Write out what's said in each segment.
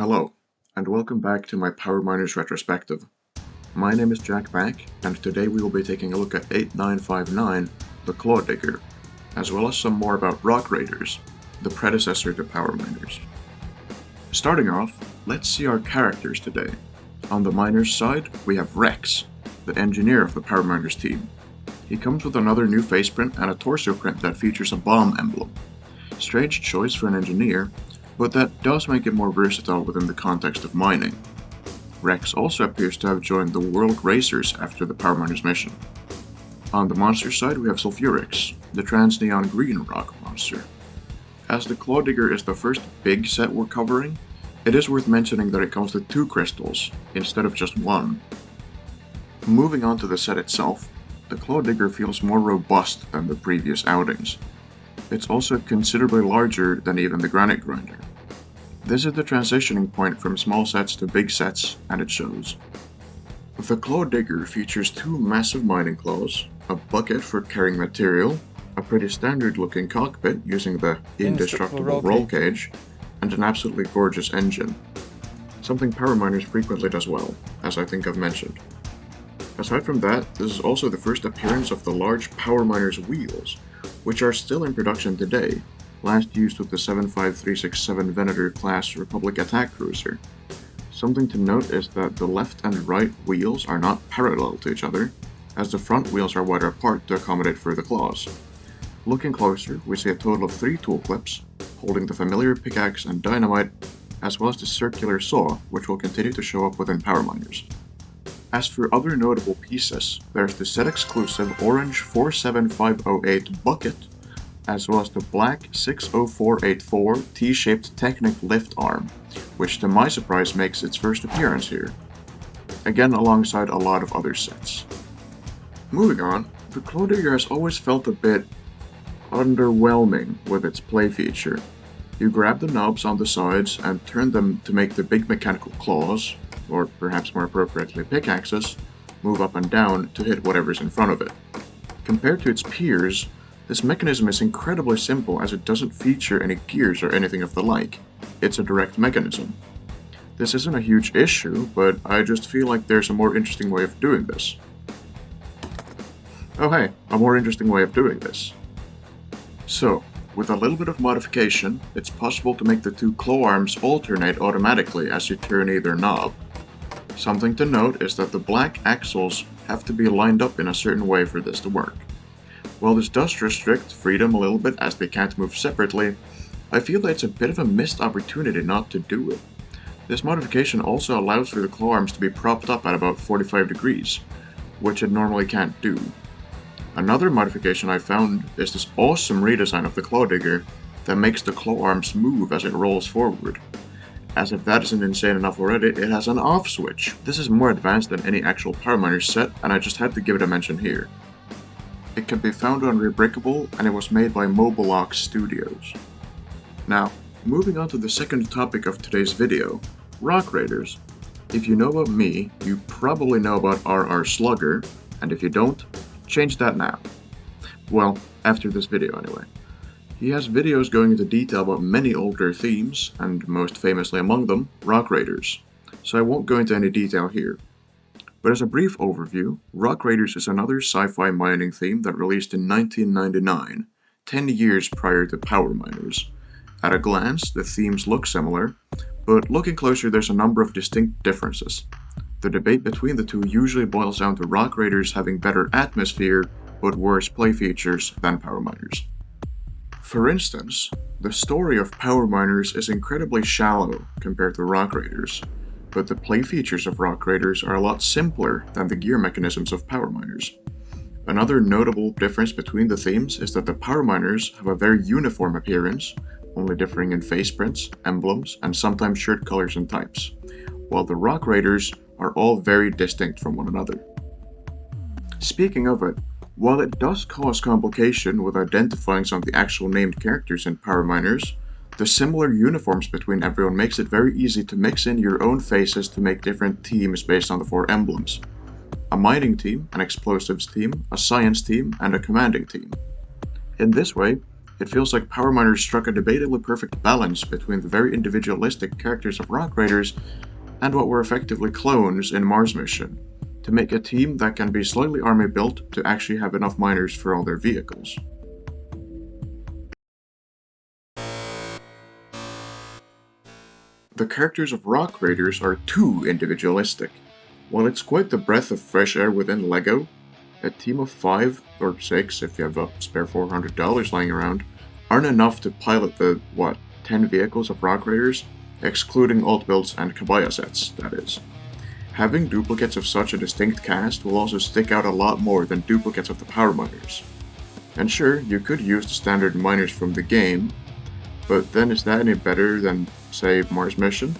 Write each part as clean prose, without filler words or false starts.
Hello, and welcome back to my Power Miners Retrospective. My name is Jack Back, and today we will be taking a look at 8959, the Claw Digger, as well as some more about Rock Raiders, the predecessor to Power Miners. Starting off, let's see our characters today. On the Miners side, we have Rex, the engineer of the Power Miners team. He comes with another new faceprint and a torso print that features a bomb emblem. Strange choice for an engineer, but that does make it more versatile within the context of mining. Rex also appears to have joined the World Racers after the Power Miners mission. On the monster side we have Sulfurix, the trans-neon green rock monster. As the Claw Digger is the first big set we're covering, it is worth mentioning that it comes with 2 crystals, instead of just 1. Moving on to the set itself, the Claw Digger feels more robust than the previous outings. It's also considerably larger than even the Granite Grinder. This is the transitioning point from small sets to big sets, and it shows. The Claw Digger features 2 massive mining claws, a bucket for carrying material, a pretty standard looking cockpit using the indestructible roll cage, and an absolutely gorgeous engine. Something Power Miners frequently does well, as I think I've mentioned. Aside from that, this is also the first appearance of the large Power Miners wheels, which are still in production today, last used with the 75367 Venator class Republic attack cruiser. Something to note is that the left and right wheels are not parallel to each other, as the front wheels are wider apart to accommodate for the claws. Looking closer, we see a total of 3 tool clips, holding the familiar pickaxe and dynamite, as well as the circular saw, which will continue to show up within Power Miners. As for other notable pieces, there's the set-exclusive orange 47508 bucket, as well as the black 60484 T-shaped Technic lift arm, which to my surprise makes its first appearance here. Again alongside a lot of other sets. Moving on, the Claw Digger has always felt a bit underwhelming with its play feature. You grab the knobs on the sides and turn them to make the big mechanical claws, or perhaps more appropriately pickaxes, move up and down to hit whatever's in front of it. Compared to its peers, this mechanism is incredibly simple as it doesn't feature any gears or anything of the like. It's a direct mechanism. This isn't a huge issue, but I just feel like there's a more interesting way of doing this. Oh hey, a more interesting way of doing this. So, with a little bit of modification, it's possible to make the 2 claw arms alternate automatically as you turn either knob. Something to note is that the black axles have to be lined up in a certain way for this to work. While this does restrict freedom a little bit as they can't move separately, I feel that it's a bit of a missed opportunity not to do it. This modification also allows for the claw arms to be propped up at about 45 degrees, which it normally can't do. Another modification I found is this awesome redesign of the Claw Digger that makes the claw arms move as it rolls forward. As if that isn't insane enough already, it has an off switch. This is more advanced than any actual Power Miners set, and I just had to give it a mention here. It can be found on Rebreakable, and it was made by Mobilox Studios. Now, moving on to the second topic of today's video, Rock Raiders. If you know about me, you probably know about RR Slugger, and if you don't, change that now. Well, after this video anyway. He has videos going into detail about many older themes, and most famously among them, Rock Raiders, so I won't go into any detail here. But as a brief overview, Rock Raiders is another sci-fi mining theme that released in 1999, 10 years prior to Power Miners. At a glance, the themes look similar, but looking closer there's a number of distinct differences. The debate between the 2 usually boils down to Rock Raiders having better atmosphere, but worse play features than Power Miners. For instance, the story of Power Miners is incredibly shallow compared to Rock Raiders, but the play features of Rock Raiders are a lot simpler than the gear mechanisms of Power Miners. Another notable difference between the themes is that the Power Miners have a very uniform appearance, only differing in face prints, emblems, and sometimes shirt colors and types, while the Rock Raiders are all very distinct from one another. Speaking of it, while it does cause complication with identifying some of the actual named characters in Power Miners, the similar uniforms between everyone makes it very easy to mix in your own faces to make different teams based on the 4 emblems. A mining team, an explosives team, a science team, and a commanding team. In this way, It feels like Power Miners struck a debatably perfect balance between the very individualistic characters of Rock Raiders and what were effectively clones in Mars Mission, to make a team that can be slightly army built to actually have enough miners for all their vehicles. The characters of Rock Raiders are too individualistic. While it's quite the breath of fresh air within LEGO, a team of 5 or 6, if you have a spare $400 lying around, aren't enough to pilot the, 10 vehicles of Rock Raiders, excluding alt builds and Kabaya sets, that is. Having duplicates of such a distinct cast will also stick out a lot more than duplicates of the Power Miners. And sure, you could use the standard miners from the game, but then is that any better than, say, Mars Mission?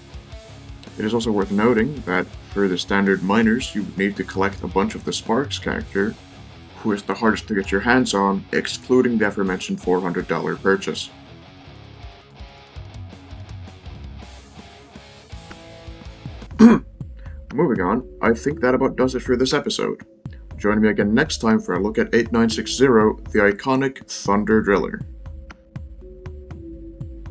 It is also worth noting that for the standard miners, you would need to collect a bunch of the Sparks character, who is the hardest to get your hands on, excluding the aforementioned $400 purchase. Moving on, I think that about does it for this episode. Join me again next time for a look at 8960, the iconic Thunder Driller.